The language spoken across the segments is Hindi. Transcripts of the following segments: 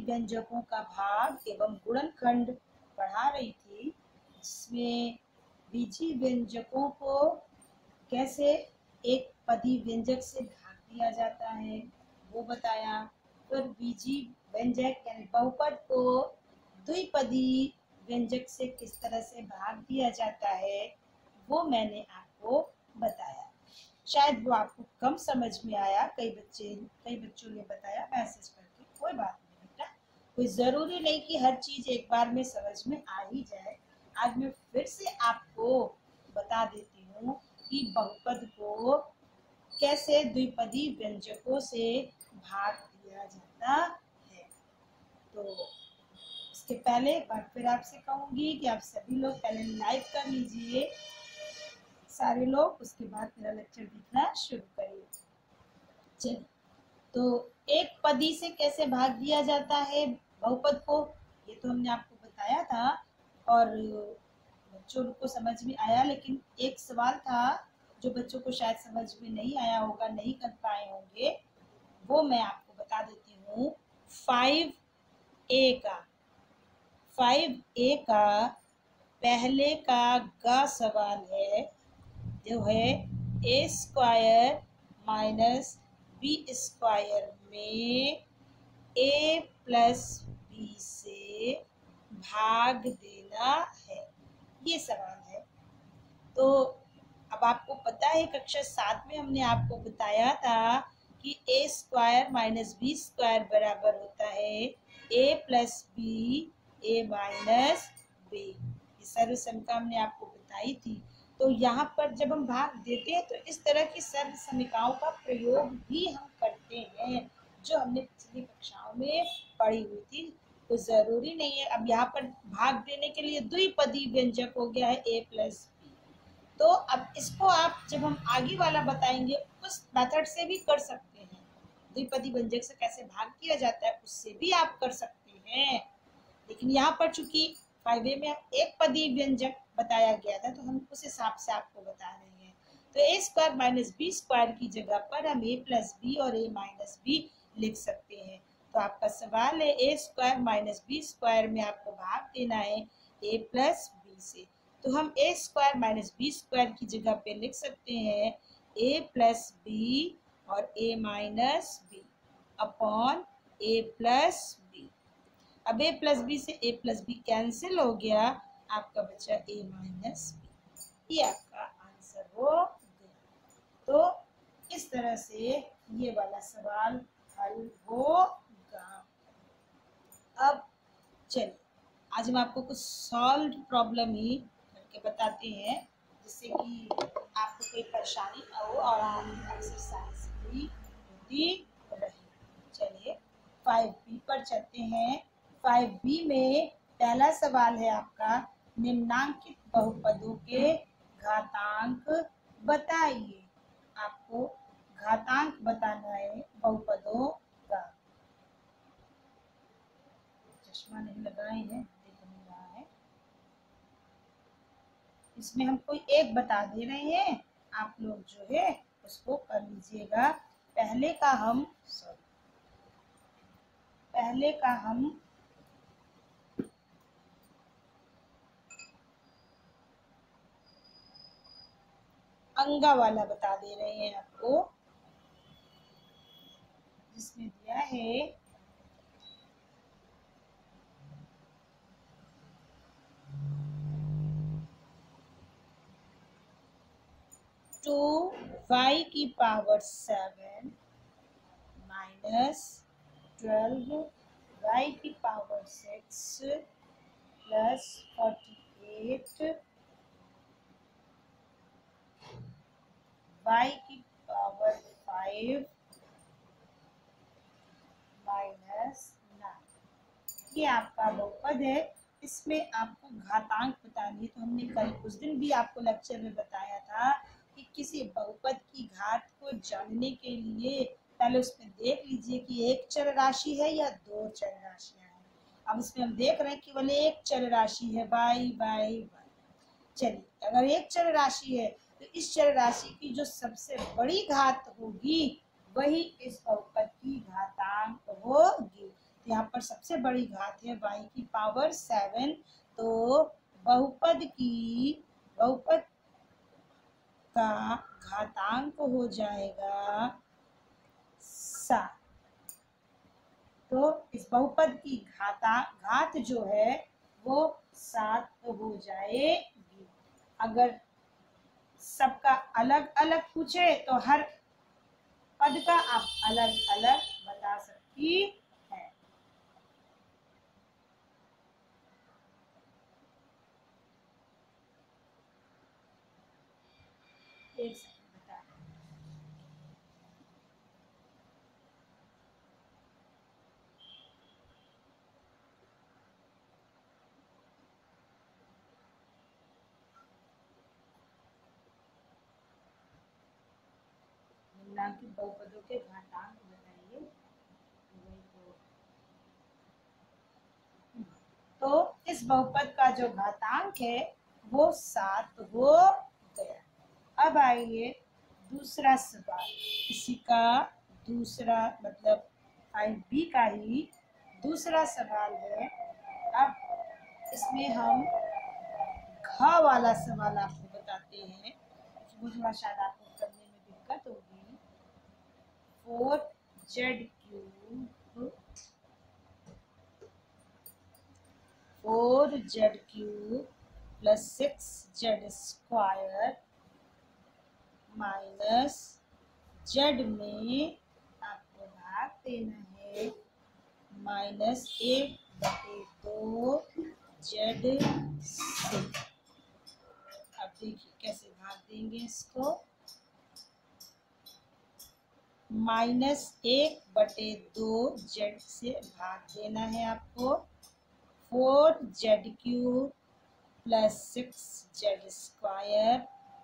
व्यंजकों का भाग एवं गुणनखंड पढ़ा रही थी, जिसमें बीजी व्यंजकों को कैसे एक पदी व्यंजक से भाग दिया जाता है वो बताया। फिर बीजी व्यंजक यानी बहुपद को द्विपदी व्यंजक से किस तरह से भाग दिया जाता है वो मैंने आपको बताया। शायद वो आपको कम समझ में आया, कई बच्चों ने बताया मैसेज करके। कोई बात नहीं बेटा, कोई ज़रूरी नहीं कि हर चीज़ एक बार में समझ में आ ही जाए। आज मैं फिर से आपको बता देती हूँ कि बहुपद को कैसे द्विपदी व्यंजकों से भाग दिया जाता है। तो इसके पहले एक बार फिर आपसे कहूँगी कि आप सभी लोग पहले लाइक कर लीजिए सारे लोग, उसके बाद मेरा लेक्चर देखना शुरू करिए। चलिए, तो एक पदी से कैसे भाग दिया जाता है बहुपद को, ये तो हमने आपको बताया था और बच्चों को समझ में आया। लेकिन एक सवाल था जो बच्चों को शायद समझ में नहीं आया होगा, नहीं कर पाए होंगे, वो मैं आपको बता देती हूँ। 5a का पहले का ग सवाल है, जो है a square minus b square में a प्लस b से भाग देना है, ये सवाल है। तो अब आपको पता है कक्षा 7 में हमने आपको बताया था कि a square minus B square बराबर होता है a plus B a minus b। ये सर्व समीकरण हमने आपको बताई थी। तो यहाँ पर जब हम भाग देते हैं तो इस तरह की सर्व समीकरणों का प्रयोग भी हम करते हैं, जो हमने पिछली कक्षाओं में पढ़ी हुई थी। तो जरूरी नहीं है, अब यहाँ पर भाग देने के लिए द्विपदी व्यंजक हो गया है a प्लस बी। तो अब इसको आप जब हम आगे वाला बताएंगे उस मेथड से भी कर सकते हैं। द्विपदी व्यंजक से कैसे भाग किया जाता है उससे भी आप कर सकते हैं। लेकिन यहाँ पर चूंकि 5a में एक पदी व्यंजक बताया गया था तो हम उस हिसाब से आपको बता रहे हैं। तो a square minus B square की जगह पर हम a प्लस बी और a माइनस बी लिख सकते हैं। तो आपका सवाल है a square minus B square में आपको भाग देना है a प्लस बी से। तो हम a square minus B square की जगह पे लिख सकते हैं a प्लस बी और a minus B upon a plus B. अब a प्लस बी से a प्लस बी कैंसिल हो गया, आपका बचा a माइनस बी। ये आपका आंसर हो गया। तो इस तरह से ये वाला सवाल हल होगा। अब चलिए, आज हम आपको कुछ सॉल्व प्रॉब्लम ही करके बताते हैं, जिससे कि आपको कोई परेशानी ना हो और आप एक्सरसाइज भी होती रहे। चलिए 5b पर चलते हैं। 5b में पहला सवाल है आपका, निम्नांकित बहुपदों के घातांक बताइए। आपको घातांक बताना है बहुपदों का। चश्मा नहीं लगाए हैं, दिख नहीं रहा है। इसमें हम कोई एक बता दे रहे हैं, आप लोग जो है उसको कर लीजिएगा। पहले का हम अंगा वाला बता दे रहे हैं आपको, जिसमें दिया है 2y की पावर 7 माइनस 12y की पावर 6 प्लस 48 y की पावर 5 माइनस 9। ये आपका बहुपद है। इसमें आपको घातांक बतानी है। तो हमने कल उस दिन भी आपको लेक्चर में बताया था कि किसी बहुपद की घात को जानने के लिए पहले उसमें देख लीजिए कि एक चर राशि है या दो चर राशियां हैं। अब इसमें हम देख रहे हैं केवल एक चर राशि है y। चलिए, अगर एक चर राशि है तो इस चर राशि की जो सबसे बड़ी घात होगी वही इस बहुपद की घातांक होगी। तो यहाँ पर सबसे बड़ी घात है y की पावर 7, तो बहुपद का घातांक हो जाएगा 7। तो इस बहुपद की घात जो है वो 7 हो जाएगी। अगर सबका अलग अलग पूछे तो हर पद का आप अलग अलग बता सकती है। एक सेकंड बता निम्नांकित बहुपदों के घातांक बताइए। तो इस बहुपद का जो घातांक है वो 7 हो गया। अब आइए दूसरा सवाल, इसी का दूसरा मतलब 5B का ही दूसरा सवाल है। अब इसमें हम घ वाला सवाल आपको बताते हैं, थोड़ा शायद आपको करने में दिक्कत होगी। 4z cube 4z cube plus 6z square minus z में आपको भाग देना है -1/2 z से। अब देखिए कैसे भाग देंगे इसको। -1/2 z से भाग देना है आपको। 4z cube plus 6z square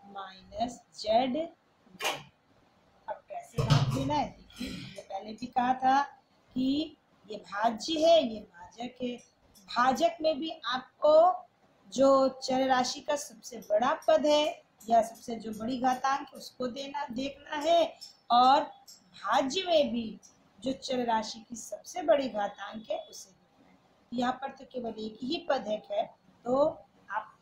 minus z। अब कैसे भाग देना है देखिए, हमने पहले भी कहा था कि ये भाज्य है, ये भाजक है। भाजक में भी आपको जो चर राशि का सबसे बड़ा पद है या सबसे जो बड़ी घातांक उसको देखना है, और भाज्य में भी जो चर राशि की सबसे बड़ी घातांक है उसे देखना है। यहाँ पर तो केवल एक ही पद है, तो आप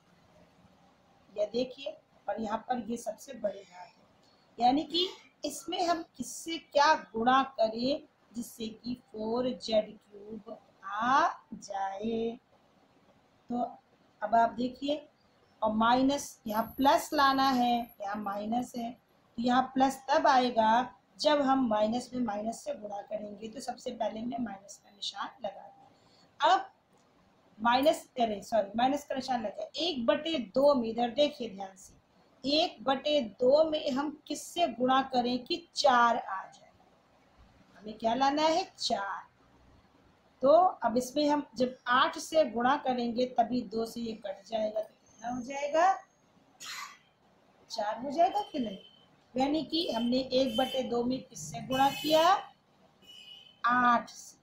यह देखिए, और यहाँ पर ये सबसे बड़ी घात है, यानी कि इसमें हम किससे क्या गुणा करें जिससे कि 4z क्यूब आ जाए। तो अब आप देखिए, और माइनस यहाँ प्लस लाना है, यहाँ माइनस है, तो यहाँ प्लस तब आएगा जब हम माइनस में माइनस से गुणा करेंगे। तो सबसे पहले मैं माइनस का निशान लगा दूँ। अब माइनस का निशान लगा 1/2 में, इधर देखिए ध्यान से, 1/2 में हम किससे गुणा करें कि 4 आ जाए। हमें क्या लाना है 4। तो अब इसमें हम जब 8 से गुणा करेंगे तभी 2 से ये कट जाएगा, तो कितना हो जाएगा 4 हो जाएगा कि नहीं। यानी कि हमने 1/2 में किससे गुणा किया 8 से,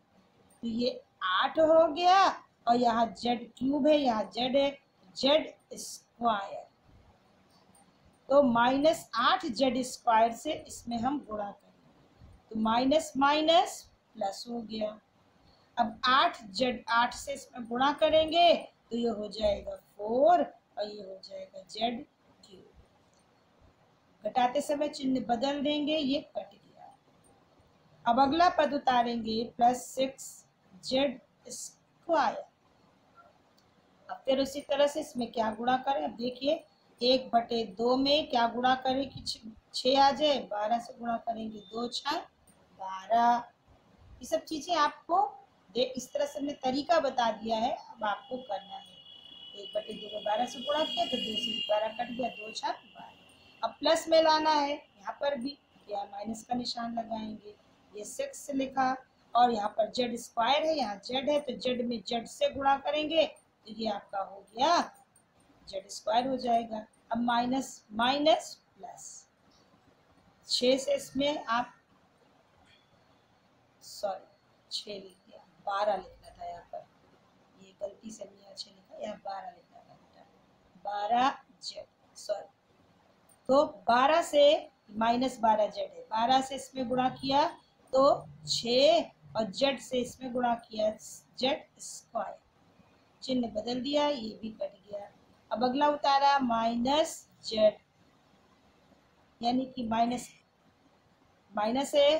तो ये 8 हो गया। और यहाँ z क्यूब है, यहाँ z है, z स्क्वायर, तो -8z स्क्वायर से इसमें हम गुणा करेंगे, तो माइनस माइनस प्लस हो गया। अब 8 से इसमें गुणा करेंगे तो ये हो जाएगा 4 और ये हो जाएगा z क्यूब। घटाते समय चिन्ह बदल देंगे, ये कट गया। अब अगला पद उतारेंगे +6z स्क्वायर। अब फिर उसी तरह से इसमें क्या गुणा करें, अब देखिए 1/2 में क्या गुणा करें कि 6 आ जाए, 12 से गुणा करेंगे, 2 × 12। ये सब चीजें आपको इस तरह से हमने तरीका बता दिया है, अब आपको करना है। 1/2 में 12 से गुणा किया तो 2 से 12 कट गया, 2 × 12। अब प्लस में लाना है, यहाँ पर भी यहाँ माइनस का निशान लगाएंगे, ये 6 लिखा, और यहाँ पर z स्क्वायर है, यहाँ z है, तो z में z से गुणा करेंगे तो ये आपका हो गया z स्क्वायर हो जाएगा। अब माइनस माइनस प्लस 6 से इसमें आप 6 लिख दिया, 12 लिखना था यहाँ पर, ये गलती से हमने 6 लिखा, यहाँ 12 लिखना था बेटा, 12z तो 12 से -12z है, 12 से इसमें गुणा किया तो 6 और जेड से इसमें गुणा किया, जेड स्क्वायर, चिन्ह बदल दिया, ये भी कट गया। अब अगला उतारा माइनस जेड, यानी कि माइनस माइनस है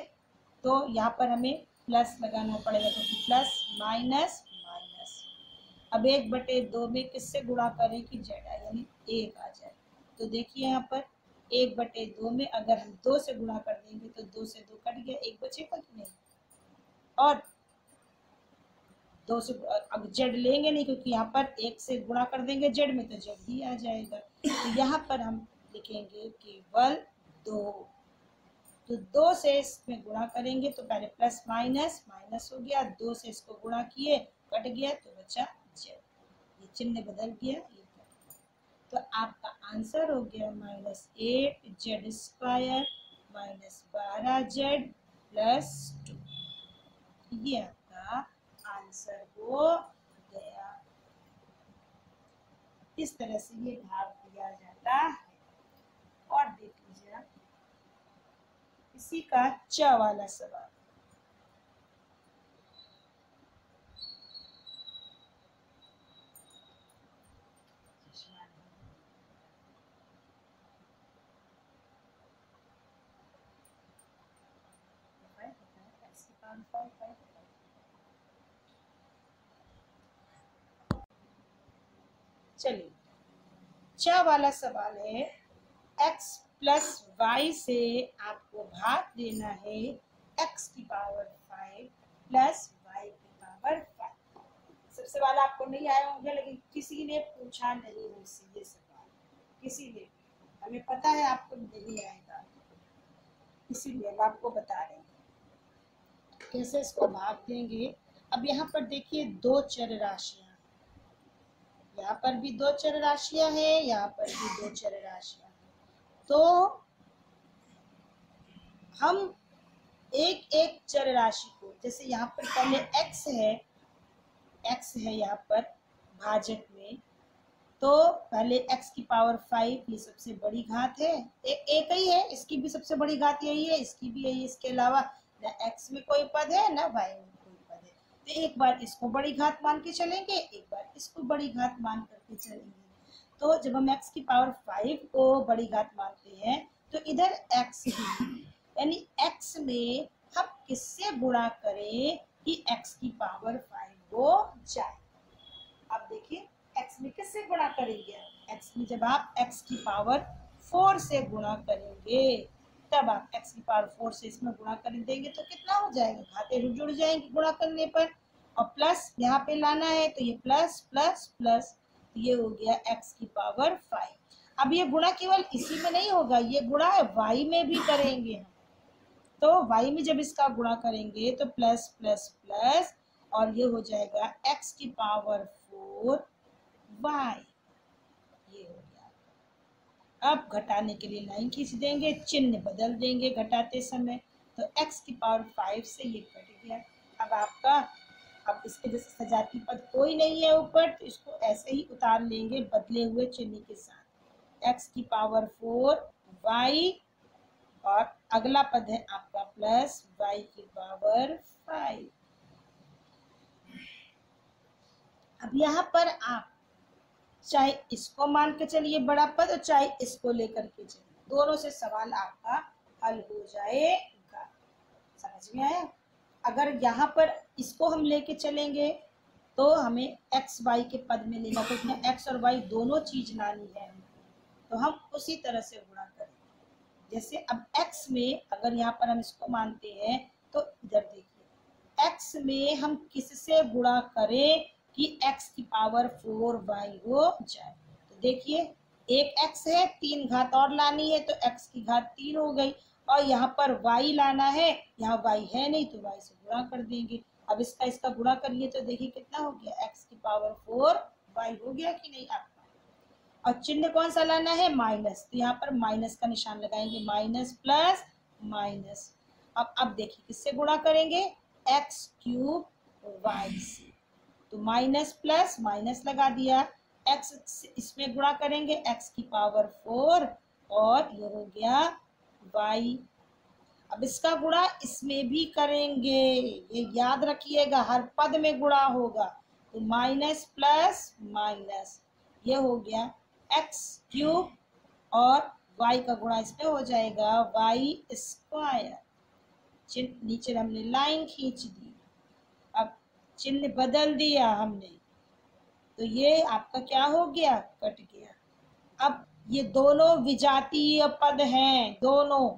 तो यहाँ पर हमें प्लस लगाना पड़ेगा, तो प्लस माइनस माइनस। अब 1/2 में किससे गुणा करें कि जेड आए, यानी 1 आ जाए। तो देखिए यहाँ पर 1/2 में अगर हम 2 से गुणा कर देंगे तो 2 से 2 कट गया, 1 बचेगा कि नहीं। और 2 से अब जेड लेंगे नहीं, क्योंकि यहाँ पर 1 से गुणा कर देंगे जेड में तो जेड ही आ जाएगा। तो यहाँ पर हम लिखेंगे केवल 2। तो 2 से इसमें गुणा करेंगे तो पहले प्लस माइनस माइनस हो गया, 2 से इसको गुणा किए कट गया तो बचा जेड, ये चिन्ह बदल गया, ये कट गया। तो आपका आंसर हो गया -8 जेड स्क्वायर -12 जेड +2। ये आपका आंसर हो गया। इस तरह से ये भाग दिया जाता है। और देख लीजिए आप इसी का च वाला सवाल। चलिए च वाला सवाल है, x प्लस वाई से आपको भाग देना है x की पावर 5 प्लस वाई की पावर 5। सब सवाल आपको नहीं आए होंगे, लेकिन किसी ने पूछा नहीं मुझसे ये सवाल, किसी ने, हमें पता है आपको नहीं आएगा, इसीलिए हम आपको बता रहे हैं कैसे इसको भाग देंगे। अब यहाँ पर देखिए 2 चर राशियां, यहाँ पर भी 2 चर राशियां हैं, यहाँ पर भी 2 चर राशियां हैं। तो हम एक एक चर राशि को, जैसे यहाँ पर पहले x है यहाँ पर भाजक में, तो पहले x की पावर 5, ये सबसे बड़ी घात है, एक ही है, इसकी भी सबसे बड़ी घात यही है, इसकी भी यही, इसके अलावा ना x में कोई पद है ना y में कोई पद है। तो एक बार इसको बड़ी घात मान के चलेंगे, एक बार इसको बड़ी घात मान करके चलेंगे। तो जब हम x की पावर 5 को बड़ी घात मानते हैं तो इधर x ही, यानी x में हम किससे गुणा करें कि x की पावर 5 हो जाए। अब देखिए x में किससे गुणा करेंगे, x में जब आप x की पावर 4 से गुणा करेंगे, तब आप x की पावर 4 से इसमें गुणा कर देंगे तो कितना हो जाएगा, घातें जुड़ जाएंगी गुणा करने पर, और प्लस यहाँ पे लाना है तो ये प्लस प्लस प्लस, ये हो गया x की पावर 5। अब ये गुणा केवल इसी में नहीं होगा, ये गुणा y में भी करेंगे हम। तो y में जब इसका गुणा करेंगे तो प्लस प्लस प्लस, और ये हो जाएगा x की पावर 4 y, ये हो गया। अब घटाने के लिए लाइन खींच देंगे, चिन्ह बदल देंगे घटाते समय, तो x की पावर 5 से ये कट गया। अब आपका, अब इसके जैसे सजाती पद कोई नहीं है ऊपर, तो इसको ऐसे ही उतार लेंगे बदले हुए चिन्ह के साथ, x की पावर 4 y, और अगला पद है आपका प्लस y की पावर 5। अब यहाँ पर आप चाहे इसको मान के चलिए बड़ा पद, और चाहे इसको लेकर के चलिए, दोनों से सवाल आपका हल हो जाएगा। समझ में आया। अगर यहाँ पर इसको हम लेके चलेंगे तो हमें x y के पद में लेना, क्योंकि x और y दोनों चीज लानी है, तो हम उसी तरह से गुणा करेंगे। जैसे अब x में अगर यहाँ पर हम इसको मानते हैं तो इधर देखिए x में हम किससे गुणा करें कि x की पावर 4y हो जाए। तो देखिए एक x है, 3 घात और लानी है तो x की घात 3 हो गई, और यहाँ पर y लाना है, यहाँ y है नहीं तो y से गुणा कर देंगे। अब इसका गुणा करिए तो देखिए कितना हो गया, x की पावर 4y हो गया कि नहीं आपका। और चिन्ह कौन सा लाना है, माइनस, तो यहाँ पर माइनस का निशान लगाएंगे, माइनस प्लस माइनस। अब देखिए किससे गुणा करेंगे, x³ y से, तो माइनस प्लस माइनस लगा दिया, x इसमें गुणा करेंगे x की पावर 4, और ये हो गया y। अब इसका गुणा इसमें भी करेंगे, ये याद रखिएगा, हर पद में गुणा होगा। तो माइनस प्लस माइनस, ये हो गया एक्स क्यूब और वाई का गुणा इसमें हो जाएगा वाई स्क्वायर। चिन्ह नीचे हमने लाइन खींच दी, अब चिन्ह बदल दिया हमने, तो ये आपका क्या हो गया, कट गया। अब ये दोनों विजातीय पद हैं, दोनों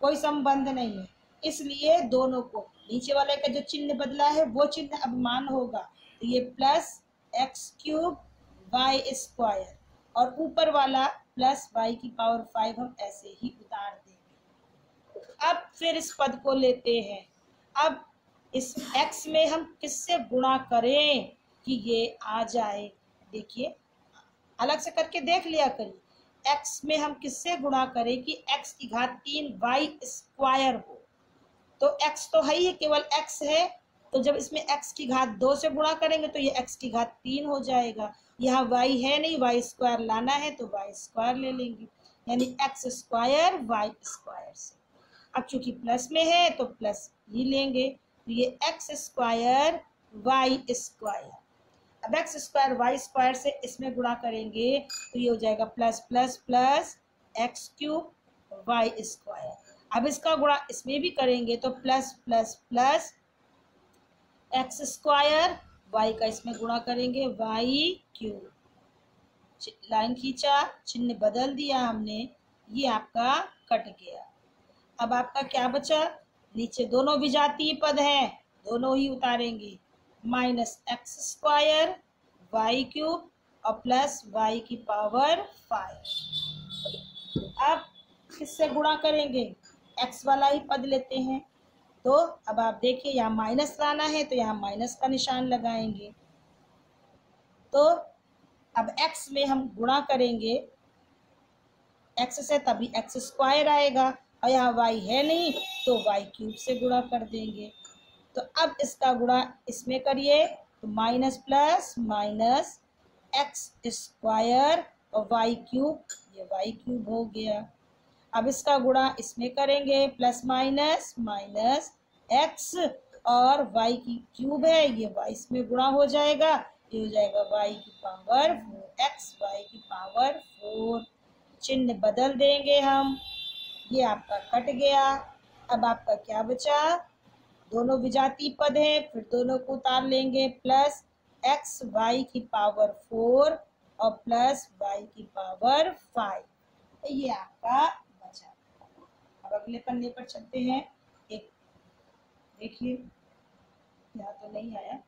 कोई संबंध नहीं है, इसलिए दोनों को नीचे वाले का जो चिन्ह बदला है वो चिन्ह अब मान होगा। तो ये plus X cube Y square और ऊपर वाला प्लस वाई की पावर 5 हम ऐसे ही उतार देंगे। अब फिर इस पद को लेते हैं, अब इस x में हम किससे गुणा करें कि ये आ जाए, देखिए अलग से करके देख लिया करिए। x में हम किससे गुणा करें कि x की घात 3 वाई स्क्वायर हो, तो x तो है ही, केवल x है, तो जब इसमें x की घात 2 से गुणा करेंगे तो ये x की घात 3 हो जाएगा। यहाँ y है नहीं, वाई स्क्वायर लाना है तो वाई स्क्वायर ले लेंगे, यानी एक्स स्क्वायर वाई स्क्वायर से। अब चूंकि प्लस में है तो प्लस ही लेंगे, तो ये एक्स स्क्वायर वाई स्क्वायर। अब एक्स स्क्वायर वाई स्क्वायर से इसमें गुणा करेंगे तो ये हो जाएगा plus plus plus X cube Y square. अब इसका गुणा इसमें भी करेंगे तो plus plus plus X square, Y का इसमें गुणा करेंगे वाई क्यूब। लाइन खींचा, चिन्ह बदल दिया हमने, ये आपका कट गया। अब आपका क्या बचा, नीचे दोनों विजातीय पद हैं, दोनों ही उतारेंगे, minus X square Y cube और प्लस वाई की पावर 5। अब किससे गुणा करेंगे, एक्स वाला ही पद लेते हैं, तो अब आप देखिए यहाँ माइनस लाना है तो यहाँ माइनस का निशान लगाएंगे, तो अब x में हम गुणा करेंगे x से, तभी एक्स स्क्वायर आएगा, और यहाँ y है नहीं तो y क्यूब से गुणा कर देंगे। तो अब इसका गुणा इसमें करिए तो minus plus minus X square और y क्यूब, ये y क्यूब हो गया। अब इसका गुणा इसमें करेंगे, प्लस माइनस माइनस एक्स और y की क्यूब है, ये y इसमें गुणा हो जाएगा, ये हो जाएगा y की पावर 4 x y की पावर 4। चिन्ह बदल देंगे हम, ये आपका कट गया। अब आपका क्या बचा, दोनों विजातीय पद हैं, फिर दोनों को उतार लेंगे, प्लस एक्स वाई की पावर 4 और प्लस वाई की पावर 5, ये आपका बचा। अब अगले पन्ने पर चलते हैं, एक देखिए यहाँ तो नहीं आया,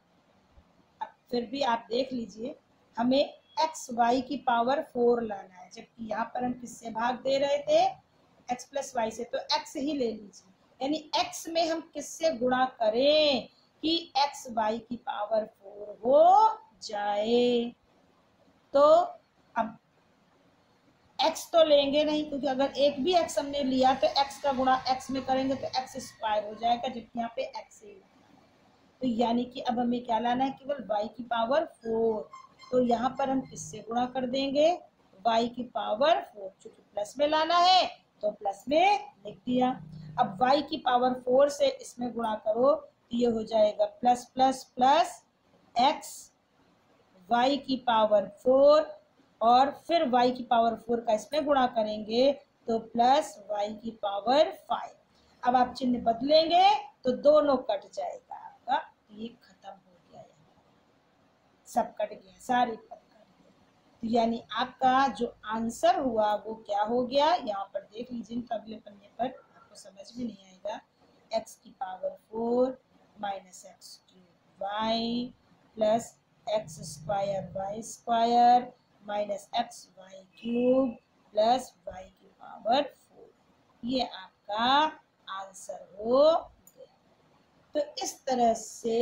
अब फिर भी आप देख लीजिए, हमें एक्स वाई की पावर 4 लाना है, जबकि यहाँ पर हम किससे भाग दे रहे थे, एक्स प्लस वाई से, तो एक्स ही ले लीजिए, यानी एक्स में हम किससे गुणा करें कि एक्स वाई की पावर 4 हो जाए। तो अब एक्स तो लेंगे नहीं, क्योंकि अगर एक भी एक्स हमने लिया तो एक्स का गुणा एक्स में करेंगे तो एक्स स्क्वायर हो जाएगा, जबकि यहाँ पे एक्स ही लाना है। तो यानी कि अब हमें क्या लाना है, केवल वाई की पावर 4, तो यहाँ पर हम किससे गुणा कर देंगे, वाई की पावर 4, चूंकि प्लस में लाना है तो प्लस में लिख दिया। अब y की पावर 4 से इसमें गुणा करो तो ये हो जाएगा plus plus plus x y की पावर 4 और फिर y की पावर 4 का इसमें गुणा करेंगे तो प्लस y की पावर 5। अब आप चिन्ह बदलेंगे तो दोनों कट जाएगा आपका, ये खत्म हो गया, सब कट गया, सारे पद कट गए। तो यानी आपका जो आंसर हुआ वो क्या हो गया, यहाँ पर देख लीजिए, तो अगले पन्ने पर आपको समझ में नहीं आएगा, x की power 4 minus X cube Y plus X square Y square minus X Y cube plus Y की पावर 4, ये आपका आंसर हो गया। तो इस तरह से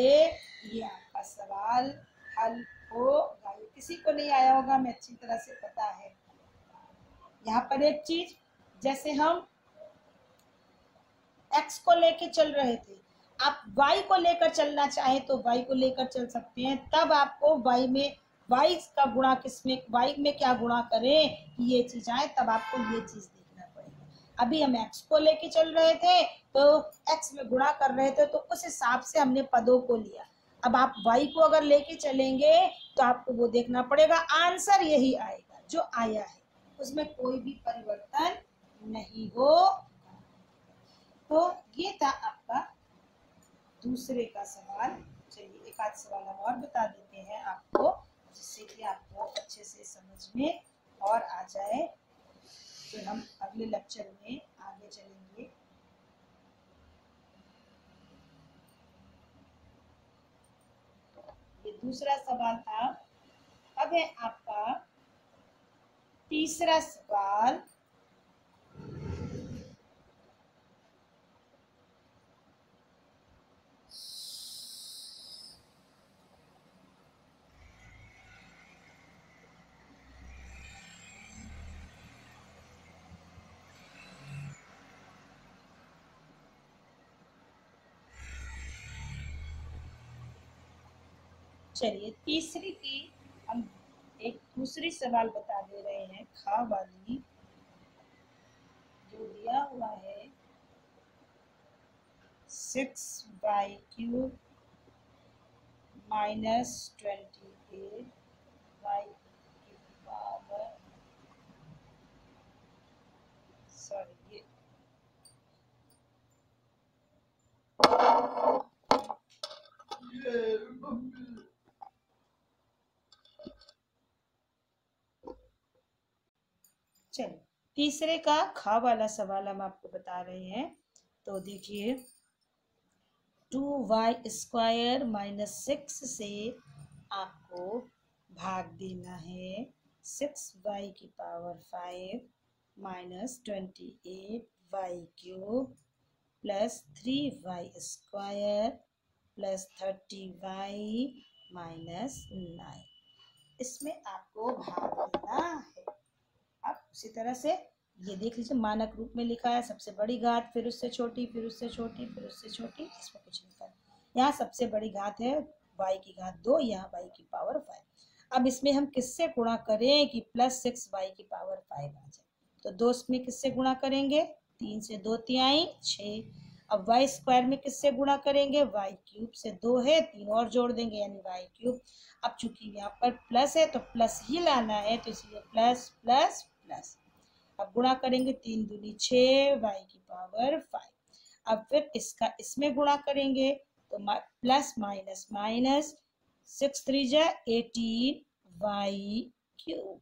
ये आपका सवाल हल होगा, किसी को नहीं आया होगा, मैं अच्छी तरह से पता है। यहाँ पर एक चीज, जैसे हम x को लेके चल रहे थे, आप y को लेकर चलना चाहे तो y को लेकर चल सकते हैं, तब आपको y में y का गुणा किसमें, y में क्या गुणा करें कि ये चीज आए, तब आपको ये चीज देखना पड़ेगा। अभी हम x को लेके चल रहे थे तो x में गुणा कर रहे थे, तो उस हिसाब से हमने पदों को लिया। अब आप y को अगर लेके चलेंगे तो आपको वो देखना पड़ेगा, आंसर यही आएगा जो आया है, उसमें कोई भी परिवर्तन नहीं हो। तो ये था आपका दूसरे का सवाल। चलिए एक आध सवाल हम और बता देते हैं आपको, जिससे कि आपको अच्छे से समझ में और आ जाए। फिर हम अगले लेक्चर में आगे चलेंगे। ये दूसरा सवाल था। अब है आपका तीसरा सवाल। चलिए तीसरी की हम एक दूसरी सवाल बता दे रहे हैं, खा वाली, जो दिया हुआ है 6y³ माइनस 28y की पावर, सॉरी ये चलिए तीसरे का खा वाला सवाल हम आपको बता रहे हैं। तो देखिए 2y² माइनस 6 से आपको भाग देना है 6y की power 5 minus 28y³ plus 3y² plus 30y minus 9। इसमें आपको भाग देना है। अब उसी तरह से ये देख लीजिए, मानक रूप में लिखा है, सबसे बड़ी घात, फिर उससे छोटी, फिर उससे छोटी, फिर उससे छोटी, इसमें कुछ नहीं करना। यहाँ सबसे बड़ी घात है y की घात 2, यहाँ y की पावर 5। अब इसमें हम किससे गुणा करें कि प्लस 6y की पावर 5 आ जाए? तो 2 में किससे गुणा करेंगे? 3 से 2 तिहाई 6। अब y² में किससे गुणा करेंगे? y³ से 2 है, 3 और जोड़ देंगे यानी y³। अब चूंकि यहाँ पर प्लस है तो प्लस ही लाना है, तो इसलिए प्लस प्लस प्लस। अब गुणा करेंगे 3 दूनी 6 y की पावर 5। अब फिर इसका इसमें गुणा करेंगे तो प्लस माइनस माइनस 6 3 जा 18 y³।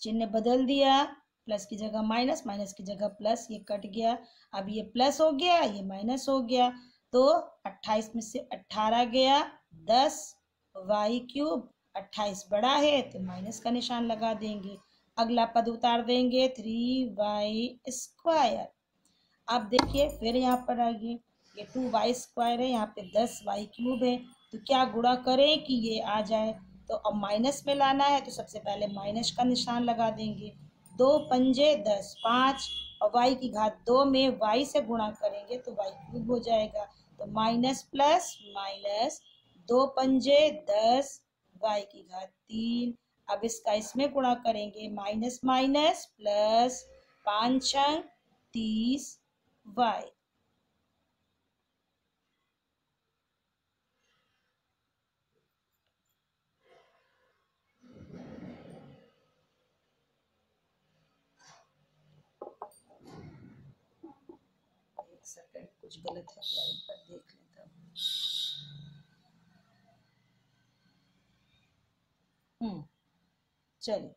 चिन्ह बदल दिया, प्लस की जगह माइनस, माइनस की जगह प्लस, ये कट गया। अब ये प्लस हो गया, ये माइनस हो गया, तो 28 में से 18 गया 10 y³। 28 बड़ा है तो माइनस का निशान लगा देंगे। अगला पद उतार देंगे 3y²। अब देखिए फिर यहाँ पर आइए, ये 2y² है, यहाँ पे 10y³ है, तो क्या गुणा करें कि ये आ जाए? तो अब माइनस में लाना है तो सबसे पहले माइनस का निशान लगा देंगे। 2 पंजे 10, 5, और y की घात 2 में y से गुणा करेंगे तो y³ हो जाएगा। तो माइनस प्लस माइनस, 2 पंजे 10, y की घात 3। अब इसका इसमें गुणा करेंगे, माइनस माइनस प्लस, 5 6 30 y। एक सेकंड, कुछ गलत है क्या, एक बार देख लेता हूँ। चलिए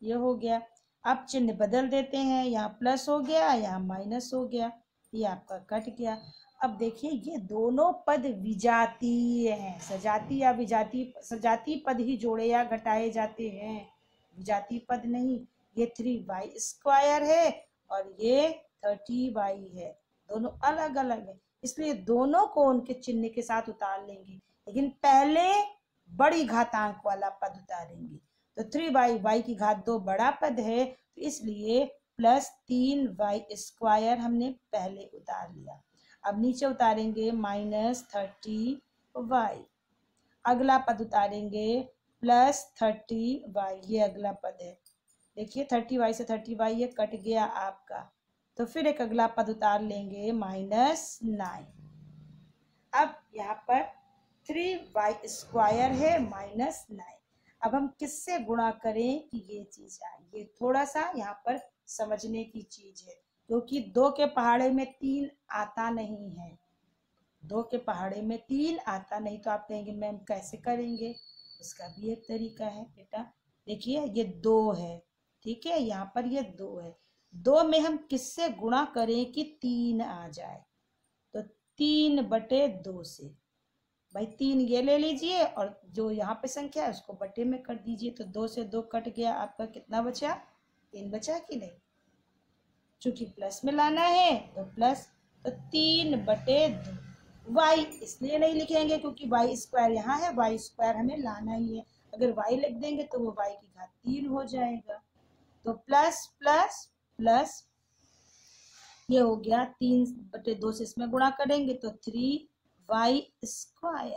ये हो गया। अब चिन्ह बदल देते हैं, यहाँ प्लस हो गया, यहाँ माइनस हो गया, ये आपका कट गया। अब देखिए ये दोनों पद विजातीय हैं, सजातीय या विजातीय, सजातीय पद ही जोड़े या घटाए जाते हैं, विजातीय पद नहीं। ये 3y² है और ये 30y है, दोनों अलग अलग है, इसलिए दोनों को उनके चिन्ह के साथ उतार लेंगे, लेकिन पहले बड़ी घातांक वाला पद उतारेंगे। तो 3y की घात 2 बड़ा पद है, तो इसलिए प्लस 3y² हमने पहले उतार लिया। अब नीचे उतारेंगे माइनस 30y। अगला पद उतारेंगे प्लस 30y, ये अगला पद है। देखिए 30y से 30y ये कट गया आपका, तो फिर एक अगला पद उतार लेंगे -9। अब यहाँ पर 3y² है -9। अब हम किससे गुणा करें कि ये चीज आए, ये थोड़ा सा यहाँ पर समझने की चीज है, क्योंकि 2 के पहाड़े में 3 आता नहीं है। 2 के पहाड़े में 3 आता नहीं, तो आप कहेंगे मैम कैसे करेंगे, उसका भी एक तरीका है बेटा। देखिए ये 2 है, ठीक है, यहाँ पर ये 2 है, 2 में हम किससे गुणा करें कि 3 आ जाए, तो 3/2 से। भाई 3 ये ले लीजिए और जो यहाँ पे संख्या है उसको बटे में कर दीजिए, तो 2 से 2 कट गया, आपका कितना बचा, 3 बचा कि नहीं। चूंकि प्लस में लाना है तो प्लस, तो 3/2। y इसलिए नहीं लिखेंगे क्योंकि y² यहाँ है, y² हमें लाना ही है। अगर y लिख देंगे तो वो y की घात 3 हो जाएगा, तो प्लस प्लस प्लस ये हो गया 3/2 से इसमें गुणा करेंगे तो 3y²।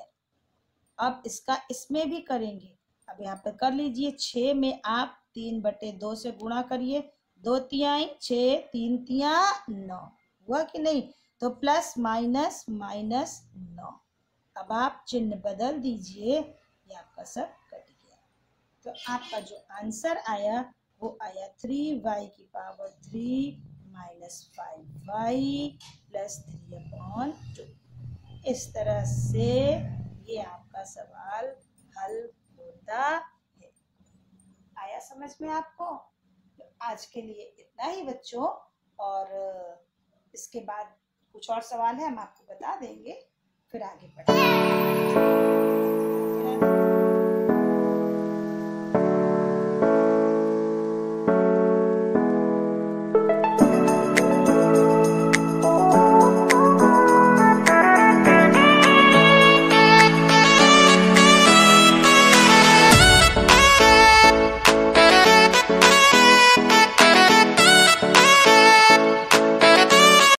अब इसका इसमें भी करेंगे, अब यहाँ पर कर लीजिए, 6 में आप 3/2 से गुणा करिए, 2 तिहाई 6, 3 तिया 9, हुआ कि नहीं, तो प्लस माइनस -9। अब आप चिन्ह बदल दीजिए, ये आपका सब कट गया, तो आपका जो आंसर आया वो आया 3y³ -5y + 3/2। इस तरह से ये आपका सवाल हल होता है। आया समझ में आपको? तो आज के लिए इतना ही बच्चों, और इसके बाद कुछ और सवाल है हम आपको बता देंगे, फिर आगे बढ़ेंगे।